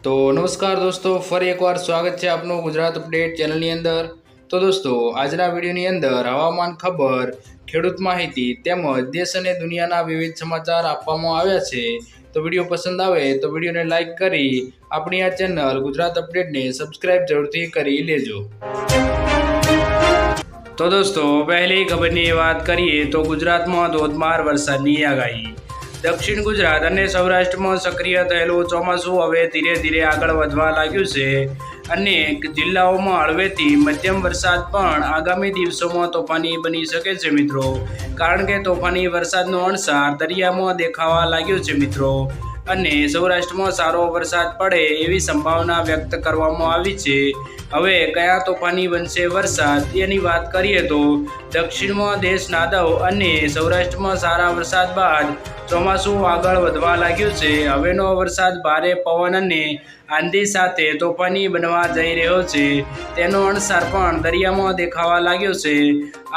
તો નમસ્કાર દોસ્તો, ફરી એકવાર સ્વાગત છે આપનું ગુજરાત અપડેટ ચેનલની અંદર। તો દોસ્તો, આજના વિડીયોની અંદર હવામાન ખબર, ખેડૂત માહિતી તેમજ દેશ અને દુનિયાના વિવિધ સમાચાર આપવામાં આવ્યા છે। તો વિડીયો પસંદ આવે તો વિડીયોને લાઇક કરી આપણી આ ચેનલ ગુજરાત અપડેટને સબસ્ક્રાઇબ જરૂરથી કરી લેજો। તો દોસ્તો, પહેલી ખબરની વાત કરીએ તો ગુજરાતમાં ધોધમાર વરસાદની આગાહી। દક્ષિણ ગુજરાત અને સૌરાષ્ટ્રમાં સક્રિય થયેલું ચોમાસું હવે ધીરે ધીરે આગળ વધવા લાગ્યું છે। અનેક જિલ્લાઓમાં હળવેથી મધ્યમ વરસાદ પણ આગામી દિવસોમાં તોફાની બની શકે છે મિત્રો, કારણ કે તોફાની વરસાદનો અણસાર દરિયામાં દેખાવા લાગ્યો છે મિત્રો, અને સૌરાષ્ટ્રમાં સારો વરસાદ પડે એવી સંભાવના વ્યક્ત કરવામાં આવી છે। હવે કયા તોફાની બનશે વરસાદ એની વાત કરીએ તો દક્ષિણમાં દેશ નાદવ અને સૌરાષ્ટ્રમાં સારા વરસાદ બાદ ચોમાસું આગળ વધવા લાગ્યું છે। હવેનો વરસાદ ભારે પવન અને આંધી સાથે તોફાની બનવા જઈ રહ્યો છે, તેનો અણસાર પણ દરિયામાં દેખાવા લાગ્યો છે।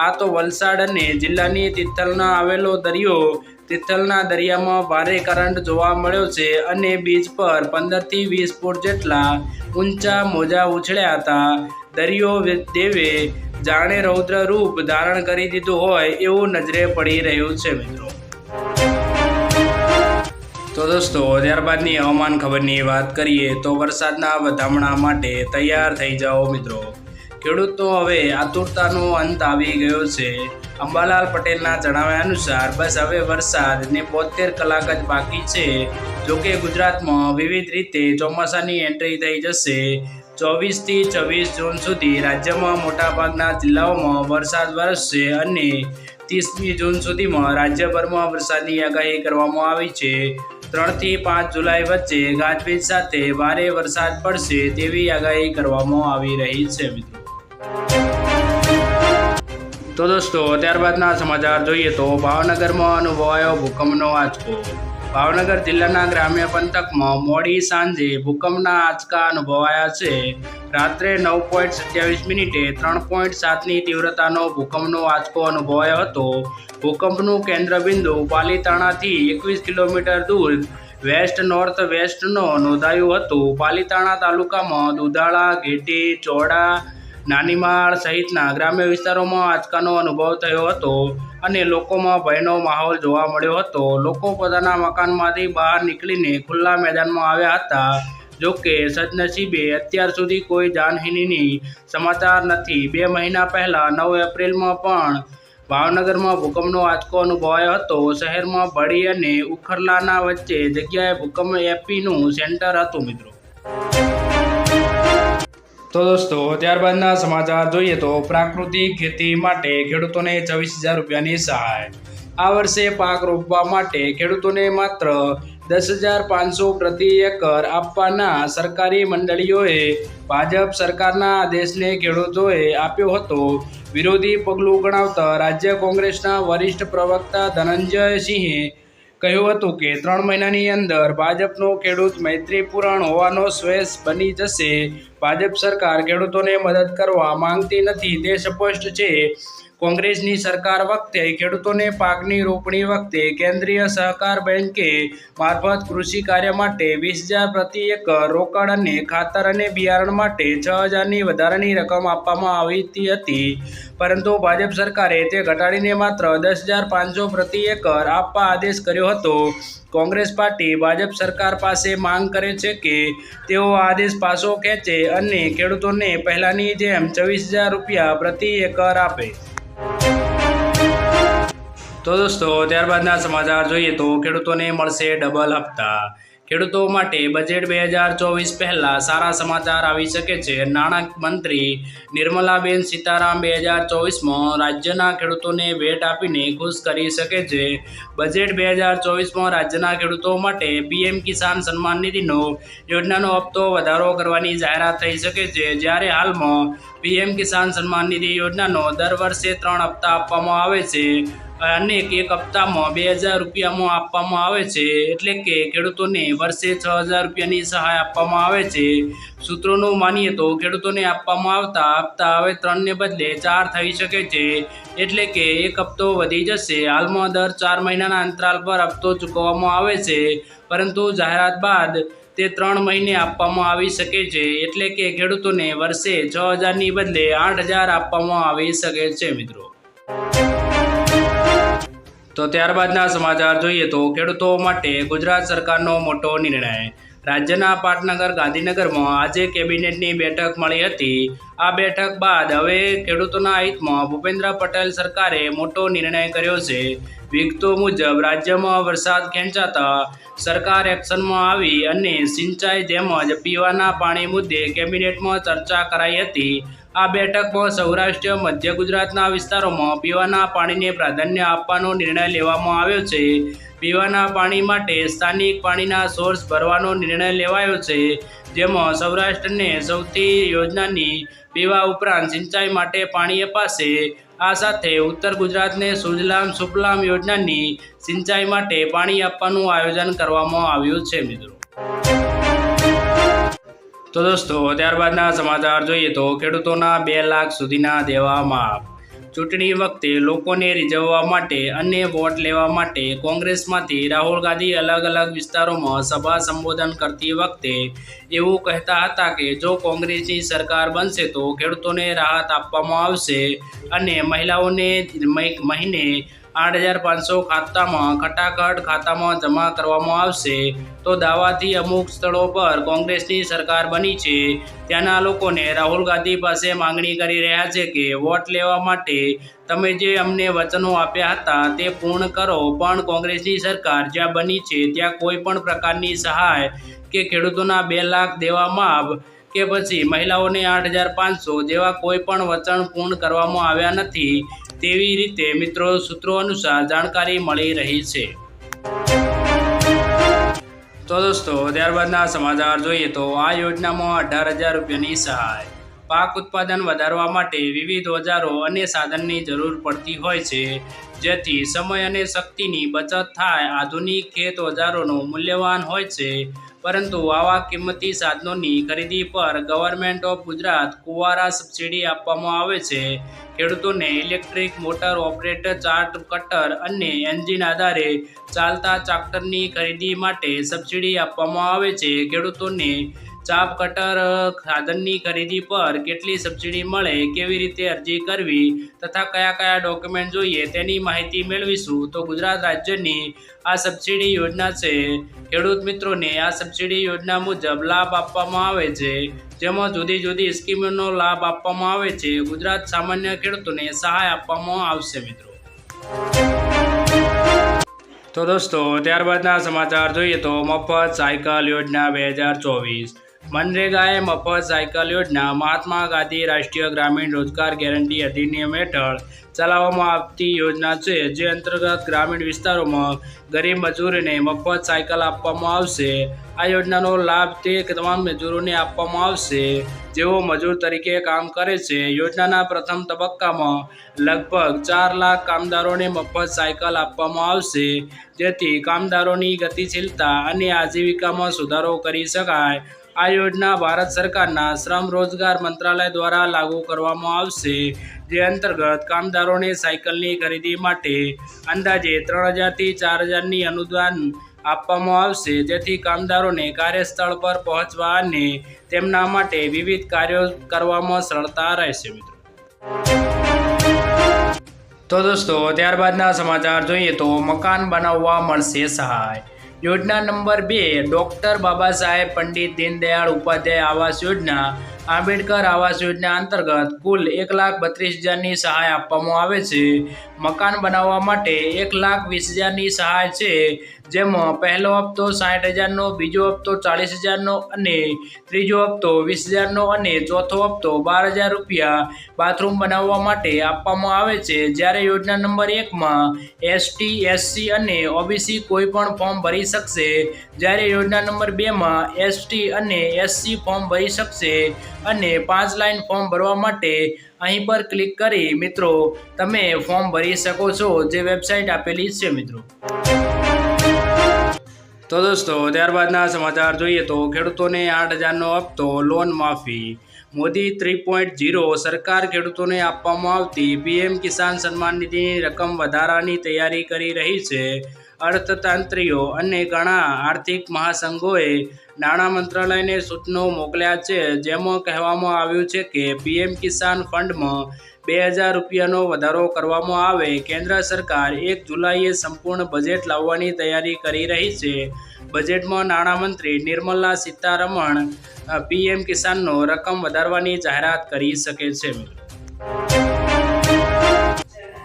આ તો વલસાડ અને જિલ્લાની તિથલના આવેલો દરિયો, તિથલના દરિયામાં ભારે કરંટ જોવા મળ્યો છે અને બીચ પર 15 થી 20 ફૂટ જેટલા ઊંચા મોજા ઉછળ્યા હતા। દરિયો દેવે જાણે રૌદ્ર રૂપ ધારણ કરી દીધું હોય એવું નજરે પડી રહ્યું છે મિત્રો। તો દોસ્તો, ત્યારબાદની હવામાન ખબરની વાત કરીએ તો વરસાદના વધામણા માટે તૈયાર થઈ જાઓ મિત્રો। ખેડૂતો હવે આતુરતાનો અંત આવી ગયો છે। અંબાલાલ પટેલના જણાવ્યા અનુસાર બસ હવે વરસાદને 72 કલાક જ બાકી છે। જોકે ગુજરાતમાં વિવિધ રીતે ચોમાસાની એન્ટ્રી થઈ જશે। 24 થી 26 જૂન સુધી રાજ્યમાં મોટાભાગના જિલ્લાઓમાં વરસાદ વરસશે અને 30મી જૂન સુધીમાં રાજ્યભરમાં વરસાદની આગાહી કરવામાં આવી છે। 3 થી 5 જુલાઈ વચ્ચે ગાજવીજ સાથે ભારે વરસાદ પડશે તેવી આગાહી કરવામાં આવી રહી છે મિત્રો। તો દોસ્તો, ત્યારબાદના સમાચાર જોઈએ તો ભાવનગરમાં અનુભવાયો ભૂકંપનો આંચકો। ભાવનગર જિલ્લાના ગ્રામ્ય પંથકમાં મોડી સાંજે ભૂકંપના આંચકા અનુભવાયા છે। રાત્રે 9:27 મિનિટે 3.7ની તીવ્રતાનો ભૂકંપનો આંચકો અનુભવાયો હતો। ભૂકંપનું કેન્દ્રબિંદુ પાલીતાણાથી 21 કિલોમીટર દૂર વેસ્ટ નોર્થ વેસ્ટનો નોંધાયું હતું। પાલીતાણા તાલુકામાં દુધાળા, ઘેટી, ચોડા, નાનીમાળ સહિતના ગ્રામ્ય વિસ્તારોમાં આંચકાનો અનુભવ થયો હતો અને લોકોમાં ભયનો માહોલ જોવા મળ્યો હતો। લોકો પોતાના મકાનમાંથી બહાર નીકળીને ખુલ્લા મેદાનમાં આવ્યા હતા। જોકે સદનસીબે અત્યાર સુધી કોઈ જાનહાનિની સમાચાર નથી। 2 મહિના પહેલા 9 એપ્રિલમાં પણ ભાવનગરમાં ભૂકંપનો આંચકો અનુભવાયો હતો। શહેરમાં ભડી અને ઉખરલાના વચ્ચે જગ્યાએ ભૂકંપ એપીનું સેન્ટર હતું મિત્રો। તો દોસ્તો, ત્યારબાદના સમાચાર જોઈએ તો પ્રાકૃતિક ખેતી માટે ખેડૂતોને 24,000 રૂપિયાની સહાય। આ વર્ષે પાક રોપવા માટે ખેડૂતોને માત્ર 10,500 પ્રતિ એકર આપવાના સરકારી મંડળીઓએ ભાજપ સરકારના આદેશને ખેડૂતોએ આપ્યો હતો। વિરોધી પગલું ગણાવતા રાજ્ય કોંગ્રેસના વરિષ્ઠ પ્રવક્તા ધનંજય સિંહે કહ્યું હતું કે 3 મહિનાની અંદર ભાજપનો ખેડૂત મૈત્રીપૂર્ણ હોવાનો સ્વેસ બની જશે। ભાજપ સરકાર ખેડૂતોને મદદ કરવા માંગતી નથી તે સ્પષ્ટ છે। કોંગ્રેસની સરકાર વખતે ખેડૂતોને પાકની રોપણી વખતે કેન્દ્રીય સહકાર બેંકે મારફત કૃષિ કાર્ય માટે 20,000 પ્રતિ એકર રોકડ અને ખાતર અને બિયારણ માટે 6,000ની વધારાની રકમ આપવામાં આવી હતી, પરંતુ ભાજપ સરકારે તે ઘટાડીને માત્ર 10,500 પ્રતિ એકર આપવા આદેશ કર્યો હતો। કોંગ્રેસ પાર્ટી ભાજપ સરકાર પાસે માંગ કરે છે કે તેઓ આદેશ પાછો ખેંચે અને ખેડૂતોને પહેલાની જેમ 24,000 રૂપિયા પ્રતિ એકર આપે। તો દોસ્તો, ત્યારબાદના સમાચાર જોઈએ તો ખેડૂતોને મળશે ડબલ હપ્તા। ખેડૂતો માટે બજેટ 2024 પહેલા સારા સમાચાર આવી શકે છે। નાણાં મંત્રી નિર્મલાબેન સીતારામ 2024માં રાજ્યના ખેડૂતોને ભેટ આપીને ખુશ કરી શકે છે। બજેટ 2024માં રાજ્યના ખેડૂતો માટે પીએમ કિસાન સન્માન નિધિનો યોજનાનો હપ્તો વધારો કરવાની જાહેરાત થઈ શકે છે। જ્યારે હાલમાં પીએમ કિસાન સન્માન નિધિ યોજનાનો દર વર્ષે 3 હપ્તા આપવામાં આવે છે અને એક હપ્તામાં 2,000 રૂપિયામાં આપવામાં આવે છે, એટલે કે ખેડૂતોને વર્ષે 6,000 રૂપિયાની સહાય આપવામાં આવે છે। સૂત્રોનું માનીએ તો ખેડૂતોને આપવામાં આવતા હપ્તા હવે 3ને બદલે 4 થઈ શકે છે, એટલે કે એક હપ્તો વધી જશે। હાલમાં દર 4 મહિનાના અંતરાલ પર હપ્તો ચૂકવવામાં આવે છે, પરંતુ જાહેરાત બાદ તે 3 મહિને આપવામાં આવી શકે છે, એટલે કે ખેડૂતોને વર્ષે 6,000ની બદલે 8,000 આપવામાં આવી શકે છે મિત્રો। તો ત્યારબાદના સમાચાર જોઈએ તો ખેડૂતો માટે ગુજરાત સરકારનો મોટો નિર્ણય। રાજ્યના પાટનગર ગાંધીનગરમાં આજે કેબિનેટની બેઠક મળી હતી। આ બેઠક બાદ હવે ખેડૂતોના હિતમાં ભૂપેન્દ્ર પટેલ સરકારે મોટો નિર્ણય કર્યો છે। વિગતો મુજબ રાજ્યમાં વરસાદ ખેંચાતા સરકાર એક્શનમાં આવી અને સિંચાઈ તેમજ પીવાના પાણી મુદ્દે કેબિનેટમાં ચર્ચા કરાઈ હતી। આ બેઠકમાં સૌરાષ્ટ્ર મધ્ય ગુજરાતના વિસ્તારોમાં પીવાના પાણીને પ્રાધાન્ય આપવાનો નિર્ણય લેવામાં આવ્યો છે। પીવાના પાણી માટે સ્થાનિક પાણીના સોર્સ ભરવાનો નિર્ણય લેવાયો છે, જેમાં સૌરાષ્ટ્રને સૌથી યોજનાની પીવા ઉપરાંત સિંચાઈ માટે પાણી અપાશે। આ સાથે ઉત્તર ગુજરાતને સુજલામ સુફલામ યોજનાની સિંચાઈ માટે પાણી આપવાનું આયોજન કરવામાં આવ્યું છે મિત્રો। તો દોસ્તો ત્યારબાદના સમાચાર જોઈએ તો ખેડૂતોના 2 લાખ સુધીના દેવા માફ। ચૂંટણી વખતે લોકોને રીઝવવા માટે અને વોટ લેવા માટે કોંગ્રેસમાંથી રાહુલ ગાંધી અલગ અલગ વિસ્તારોમાં સભા સંબોધન કરતી વખતે એવું કહેતા હતા કે જો કોંગ્રેસની સરકાર બનશે તો ખેડૂતોને રાહત આપવામાં આવશે અને મહિલાઓને મહિને 8,500 ખટાખટ ખાતામાં જમા કરવામાં આવશે। તો દાવાથી અમુક સ્થળો પર કોંગ્રેસની સરકાર બની છે ત્યાંના લોકોને રાહુલ ગાંધી પાસે માંગણી કરી રહ્યા છે કે વોટ લેવા માટે તમે જે અમને વચનો આપ્યા હતા તે પૂર્ણ કરો, પણ કોંગ્રેસની સરકાર જ્યાં બની છે ત્યાં કોઈ પણ પ્રકારની સહાય કે ખેડૂતોના 2 લાખ દેવા માફ કે પછી મહિલાઓને 8,500 જેવા કોઈ પણ વચન પૂર્ણ કરવામાં આવ્યા નથી તેવી રીતે મિત્રો સૂત્રો અનુસાર જાણકારી મળી રહી છે। તો દોસ્તો ત્યારબાદના સમાચાર જોઈએ તો આ યોજનામાં 18,000 રૂપિયાની સહાય। પાક ઉત્પાદન વધારવા માટે વિવિધ ઓજારો અને સાધનની જરૂર પડતી હોય છે, જેથી સમય અને શક્તિની બચત થાય। આધુનિક ખેત ઓજારોનું મૂલ્યવાન હોય છે, પરંતુ આવા કિંમતી સાધનોની ખરીદી પર ગવર્મેન્ટ ઓફ ગુજરાત કુંવારા સબસિડી આપવામાં આવે છે। ખેડૂતોને electric motor operator chart cutter અને એન્જિન આધારે ચાલતા ટ્રેક્ટરની ખરીદી માટે સબસિડી આપવામાં આવે છે। ખેડૂતોને ચાપ કટર સાધનની ખરીદી પર કેટલી સબસિડી મળે, કેવી રીતે અરજી કરવી તથા કયા કયા ડોક્યુમેન્ટ જોઈએ તેની માહિતી મેળવીશું। તો ગુજરાત રાજ્યની આ સબસિડી યોજના છે। ખેડૂત મિત્રોને આ સબસિડી યોજના મુજબ લાભ આપવામાં આવે છે, જેમાં જુદી જુદી સ્કીમોનો લાભ આપવામાં આવે છે। ગુજરાત સામાન્ય ખેડૂતોને સહાય આપવામાં આવશે મિત્રો। તો દોસ્તો ત્યારબાદના સમાચાર જોઈએ તો મફત સાયકલ યોજના 2024। મનરેગાએ મફત સાયકલ યોજના મહાત્મા ગાંધી રાષ્ટ્રીય ગ્રામીણ રોજગાર ગેરંટી અધિનિયમ હેઠળ ચલાવવામાં આવતી યોજના છે, જે અંતર્ગત ગ્રામીણ વિસ્તારોમાં ગરીબ મજૂરોને મફત સાયકલ આપવામાં આવશે। આ યોજનાનો લાભ તે તમામ મજૂરોને આપવામાં આવશે જેઓ મજૂર તરીકે કામ કરે છે। યોજનાના પ્રથમ તબક્કામાં લગભગ 4 લાખ કામદારોને મફત સાયકલ આપવામાં આવશે, જેથી કામદારોની ગતિશીલતા અને આજીવિકામાં સુધારો કરી શકાય। આ યોજના ભારત સરકારના શ્રમ રોજગાર મંત્રાલય દ્વારા લાગુ કરવામાં આવશે, જે અંતર્ગત કામદારોને સાયકલની ખરીદી માટે અંદાજે 3,000 થી 4,000ની અનુદાન આપવામાં આવશે, જેથી કામદારોને કાર્યસ્થળ પર પહોંચવા અને તેમના માટે વિવિધ કાર્યો કરવામાં સરળતા રહેશે મિત્રો। તો દોસ્તો ત્યારબાદના સમાચાર જોઈએ તો મકાન બનાવવા મળશે સહાય। યોજના નંબર 2 ડૉક્ટર બાબા સાહેબ પંડિત દીનદયાળ ઉપાધ્યાય આવાસ યોજના આંબેડકર આવાસ યોજના અંતર્ગત કુલ 1,32,000ની સહાય આપવામાં આવે છે। મકાન બનાવવા માટે 1,20,000ની સહાય છે, જેમાં પહેલો હપ્તો 60,000નો, બીજો હપ્તો 40,000નો અને ત્રીજો હપ્તો 20,000નો અને ચોથો હપ્તો 12,000 રૂપિયા બાથરૂમ બનાવવા માટે આપવામાં આવે છે। જ્યારે યોજના નંબર 1માં એસટી, એસસી અને ઓબીસી કોઈ પણ ફોર્મ ભરી શકશે, જ્યારે યોજના નંબર 2માં એસટી અને એસસી ફોર્મ ભરી શકશે। અને 5 લાઈન ફોર્મ ભરવા માટે અહીં પર ક્લિક કરી મિત્રો તમે ફોર્મ ભરી શકો છો, જે વેબસાઇટ આપેલી છે મિત્રો। તો દોસ્તો ત્યારબાદના સમાચાર જોઈએ તો ખેડૂતોને 8,000નો હપ્તો, લોન માફી। મોદી 3.0 સરકાર ખેડૂતોને આપવામાં આવતી પીએમ કિસાન સન્માન નિધિની રકમ વધારાની તૈયારી કરી રહી છે। અર્થતંત્રીઓ અને ઘણા આર્થિક મહાસંઘોએ નાણાં મંત્રાલયને સૂચનો મોકલ્યા છે, જેમાં કહેવામાં આવ્યું છે કે પીએમ કિસાન ફંડમાં 2000 રૂપિયાનો વધારો કરવામાં આવે. કેન્દ્ર સરકાર 1 જુલાઈએ સંપૂર્ણ બજેટ લાવવાની તૈયારી કરી રહી છે. બજેટમાં નાણામંત્રી નિર્મલા સીતારમણ પીએમ કિસાનનો રકમ વધારવાની જાહેરાત કરી શકે છે.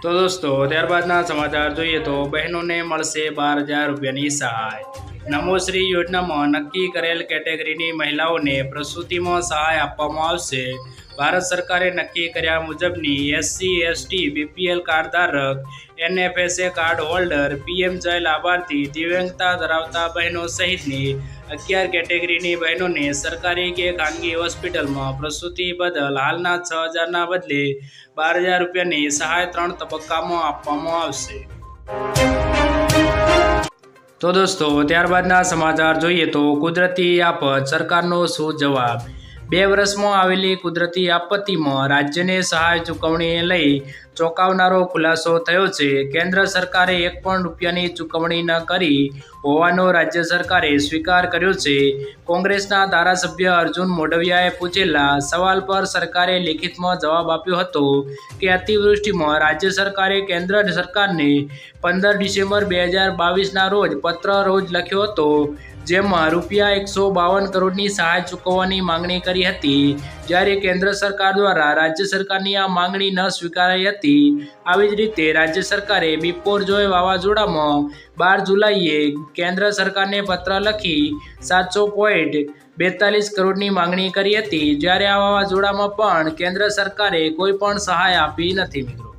તો દોસ્તો, ત્યારબાદના સમાચાર જોઈએ તો બહેનોને મળશે 12,000 રૂપિયાની સહાય. નમોશ્રી યોજનામાં નક્કી કરેલ કેટેગરીની મહિલાઓને પ્રસૂતિમાં સહાય આપવામાં આવશે. ભારત સરકારે નક્કી કર્યા મુજબની એસસી, એસટી, બીપીએલ કાર્ડ ધારક, એનએફએસએ કાર્ડ હોલ્ડર, પીએમ જય લાભાર્થી, દિવ્યાંગતા ધરાવતા બહેનો સહિતની 11 કેટેગરીની બહેનોને સરકારી કે ખાનગી હોસ્પિટલમાં પ્રસૂતિ બદલ હાલના 6,000ના બદલે 12,000 રૂપિયાની સહાય 3 તબક્કામાં આપવામાં આવશે. તો દોસ્તો, ત્યારબાદના સમાચાર જોઈએ તો કુદરતી આફત, સરકારનો શું જવાબ? 2 વર્ષમાં આવેલી કુદરતી આપત્તિમાં રાજ્યને સહાય ચૂકવણીને લઈ ચોંકાવનારો ખુલાસો થયો છે. કેન્દ્ર સરકારે 1 પણ રૂપિયાની ચૂકવણી ન કરી હોવાનો રાજ્ય સરકારે સ્વીકાર કર્યો છે. કોંગ્રેસના ધારાસભ્ય અર્જુન મોઢવિયાએ પૂછેલા સવાલ પર સરકારે લેખિતમાં જવાબ આપ્યો હતો કે અતિવૃષ્ટિમાં રાજ્ય સરકારે કેન્દ્ર સરકારને 15 ડિસેમ્બર 2022ના રોજ પત્ર લખ્યો હતો, જેમાં રૂપિયા 152 કરોડની સહાય ચૂકવવાની માંગણી કરી હતી. જ્યારે કેન્દ્ર સરકાર દ્વારા રાજ્ય સરકારની આ માંગણી ન સ્વીકારાઈ હતી. આવી જ રીતે રાજ્ય સરકારે બિપોરજોય વાવાઝોડામાં 12 જુલાઈએ કેન્દ્ર સરકારને પત્ર લખી 700.42 કરોડની માંગણી કરી હતી. જ્યારે આ વાવાઝોડામાં પણ કેન્દ્ર સરકારે કોઈ પણ સહાય આપી નથી. મિત્રો,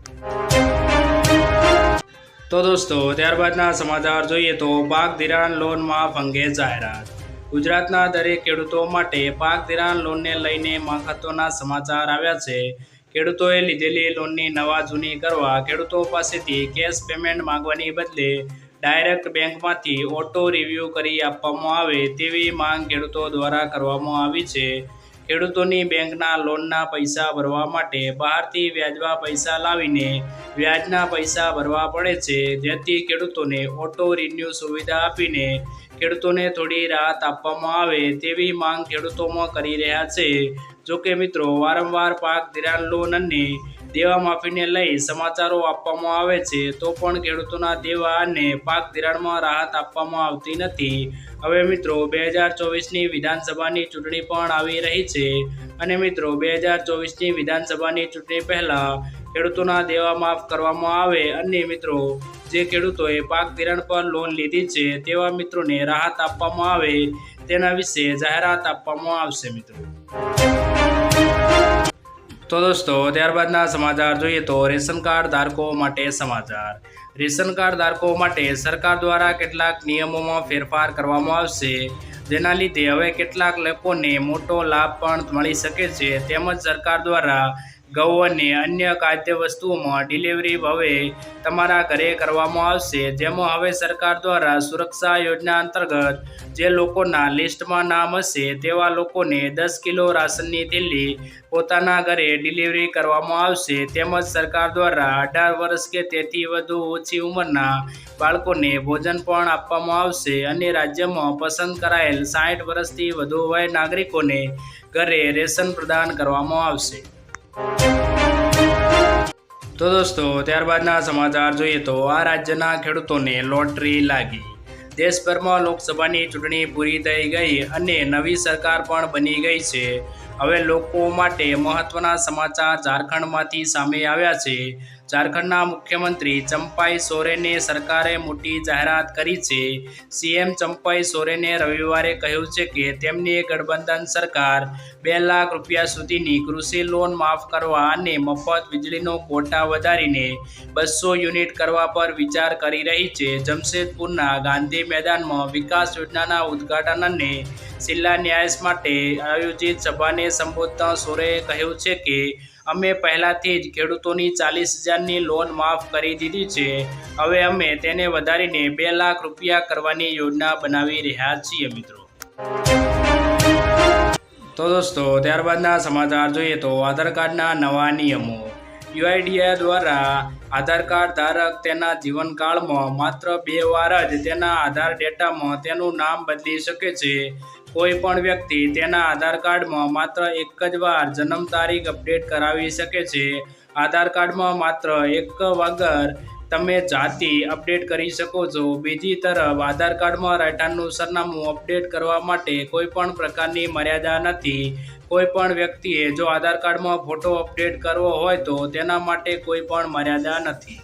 તો દોસ્તો, ત્યારબાદના સમાચાર જોઈએ તો પાક ધિરાણ લોન માફ અંગે જાહેરાત. ગુજરાતના દરેક ખેડૂતો માટે પાક ધિરાણ લોનને લઈને મહત્વના સમાચાર આવ્યા છે. ખેડૂતોએ લીધેલી લોનની નવા જૂની કરવા ખેડૂતો પાસેથી કેશ પેમેન્ટ માંગવાની બદલે ડાયરેક્ટ બેંકમાંથી ઓટો રિવ્યૂ કરી આપવામાં આવે તેવી માંગ ખેડૂતો દ્વારા કરવામાં આવી છે. ખેડૂતોની બેંકના લોનના પૈસા ભરવા માટે બહારથી વ્યાજવા પૈસા લાવીને વ્યાજના પૈસા ભરવા પડે છે, જેથી ખેડૂતોને ઓટો રિન્યૂ સુવિધા આપીને ખેડૂતોને થોડી રાહત આપવામાં આવે તેવી માંગ ખેડૂતોમાં કરી રહ્યા છે. જોકે મિત્રો, વારંવાર પાક ધિરાણ લોન અને દેવા માફીને લઈ સમાચારો આપવામાં આવે છે, તો પણ ખેડૂતોના દેવા અને પાક ધિરાણમાં રાહત આપવામાં આવતી નથી. હવે મિત્રો, 2024ની વિધાનસભાની ચૂંટણી પણ આવી રહી છે અને મિત્રો 2024ની વિધાનસભાની ચૂંટણી પહેલા ખેડૂતોના દેવા માફ કરવામાં આવે અને મિત્રો જે ખેડૂતોએ પાક ધિરાણ પર લોન લીધી છે તેવા મિત્રોને રાહત આપવામાં આવે તેના વિશે જાહેરાત આપવામાં આવશે. મિત્રો, તો દોસ્તો, ત્યારબાદના સમાચાર જોઈએ તો રેશન કાર્ડ ધારકો માટે સમાચાર. રેશન કાર્ડ ધારકો માટે સરકાર દ્વારા કેટલાક નિયમોમાં ફેરફાર કરવામાં આવશે, જેના લીધે હવે કેટલાક લોકોને મોટો લાભ પણ મળી શકે છે. તેમજ સરકાર દ્વારા ઘઉં અને અન્ય ખાદ્ય વસ્તુઓમાં ડિલિવરી હવે તમારા ઘરે કરવામાં આવશે. જેમાં હવે સરકાર દ્વારા સુરક્ષા યોજના અંતર્ગત જે લોકોના લિસ્ટમાં નામ હશે તેવા લોકોને 10 કિલો રાશનની થેલી પોતાના ઘરે ડિલિવરી કરવામાં આવશે. તેમજ સરકાર દ્વારા 18 વર્ષ કે તેથી વધુ ઓછી ઉંમરના બાળકોને ભોજન પણ આપવામાં આવશે અને રાજ્યમાં પસંદ કરાયેલ 60 વર્ષથી વધુ વય નાગરિકોને ઘરે રેશન પ્રદાન કરવામાં આવશે. તો દોસ્તો, ત્યારબાદના સમાચાર જોઈએ તો આ રાજ્યના ખેડૂતોને લોટરી લાગી. દેશભરમાં લોકસભાની ચૂંટણી પૂરી થઈ ગઈ અને નવી સરકાર પણ બની ગઈ છે. હવે લોકો માટે મહત્વના સમાચાર ઝારખંડમાંથી સામે આવ્યા છે. ઝારખંડના મુખ્યમંત્રી ચંપાઈ સોરેને સરકારે મોટી જાહેરાત કરી છે. સીએમ ચંપાઈ સોરેને રવિવારે કહ્યું છે કે તેમની ગઠબંધન સરકાર 2 લાખ રૂપિયા સુધીની કૃષિ લોન માફ કરવા અને મફત વીજળીનો કોટા વધારીને 200 યુનિટ કરવા પર વિચાર કરી રહી છે. જમશેદપુરના ગાંધી મેદાનમાં વિકાસ યોજનાના ઉદ્ઘાટન અને શિલાન્યાસ માટે આયોજિત સભાને સંબોધતા સોરેએ કહ્યું છે કે અમે પહેલાથી જ ખેડૂતોની 40,000ની લોન માફ કરી દીધી છે. હવે અમે તેને વધારીને 2 લાખ રૂપિયા કરવાની યોજના બનાવી રહ્યા છીએ. મિત્રો, તો દોસ્તો, ત્યારબાદના સમાચાર જોઈએ તો આધાર કાર્ડના નવા નિયમો. યુઆઈડીએઆઈ દ્વારા આધાર કાર્ડ ધારક તેના જીવનકાળમાં માત્ર 2 વાર જ તેના આધાર ડેટામાં તેનું નામ બદલી શકે છે. કોઈ પણ વ્યક્તિ તેના આધાર કાર્ડમાં માત્ર એક જ વાર જન્મ તારીખ અપડેટ કરાવી શકે છે. આધાર કાર્ડમાં માત્ર એક વગર તમે જાતિ અપડેટ કરી શકો છો. બીજી તરફ આધાર કાર્ડમાં રહેઠાણનું સરનામું અપડેટ કરવા માટે કોઈ પણ પ્રકારની મર્યાદા નથી. કોઈ પણ વ્યક્તિએ જો આધાર કાર્ડમાં ફોટો અપડેટ કરવો હોય તો તેના માટે કોઈ પણ મર્યાદા નથી.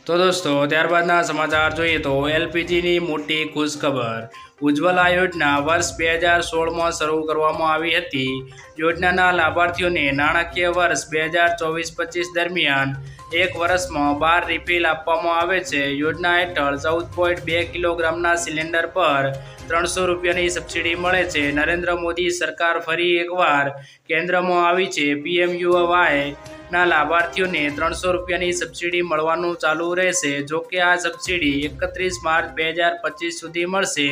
તો દોસ્તો, ત્યારબાદના સમાચાર જોઈએ તો એલપીજીની મોટી ખુશખબર. ઉજ્જવલા યોજના વર્ષ 2016માં શરૂ કરવામાં આવી હતી. યોજનાના લાભાર્થીઓને નાણાકીય વર્ષ 2024-25 દરમિયાન એક વર્ષમાં 12 રિફિલ આપવામાં આવે છે. યોજના હેઠળ 14.2 કિલોગ્રામના સિલિન્ડર પર 300 રૂપિયાની સબસિડી મળે છે. નરેન્દ્ર મોદી સરકાર ફરી એકવાર કેન્દ્રમાં આવી છે. પીએમયુવાય ના લાભાર્થીઓને 300 રૂપિયાની સબસિડી મળવાનું ચાલુ રહેશે. જોકે આ સબસિડી 31 માર્ચ 2025 સુધી મળશે,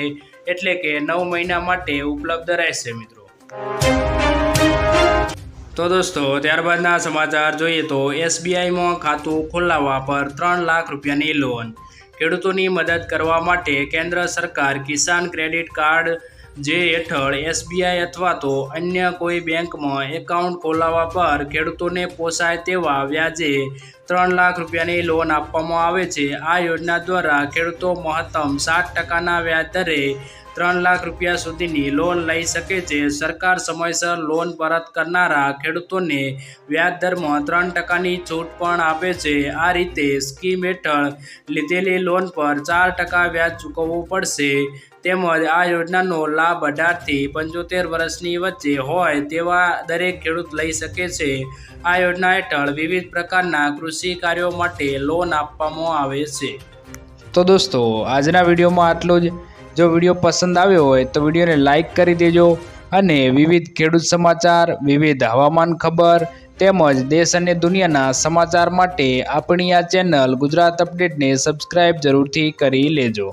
એટલે કે 9 મહિના માટે ઉપલબ્ધ રહેશે મિત્રો. તો દોસ્તો, ત્યારબાદના સમાચાર જોઈએ તો એસબીઆઈમાં ખાતું ખોલાવવા પર 3 લાખ રૂપિયાની લોન. ખેડૂતોની મદદ કરવા માટે કેન્દ્ર સરકાર કિસાન ક્રેડિટ કાર્ડ જે હેઠળ એસબીઆઈ અથવા તો અન્ય કોઈ બેંકમાં એકાઉન્ટ ખોલાવવા પર ખેડૂતોને પોસાય તેવા વ્યાજે 3 લાખ રૂપિયાની લોન આપવામાં આવે છે. આ યોજના દ્વારા ખેડૂતો મહત્તમ 7% વ્યાજ દરે 3 લાખ રૂપિયા સુધીની લોન લઈ શકે છે. સરકાર સમયસર લોન પરત કરનારા ખેડૂતોને વ્યાજ દરમાં 3%ની છૂટ પણ આપે છે. આ રીતે સ્કીમ હેઠળ લીધેલી લોન પર 4% વ્યાજ ચૂકવવું પડશે. તેમજ આ યોજનાનો લાભ 18 થી 75 વર્ષની વચ્ચે હોય તેવા દરેક ખેડૂત લઈ શકે છે. આ યોજના હેઠળ વિવિધ પ્રકારના કૃષિ કાર્યો માટે લોન આપવામાં આવે છે. તો દોસ્તો, આજના વિડીયોમાં આટલું જ. જો વિડીયો પસંદ આવ્યો હોય તો વિડીયોને લાઈક કરી દેજો અને વિવિધ ખેડૂત સમાચાર, વિવિધ હવામાન ખબર તેમજ દેશ અને દુનિયાના સમાચાર માટે આપણી આ ચેનલ ગુજરાત અપડેટને સબસ્ક્રાઈબ જરૂરથી કરી લેજો.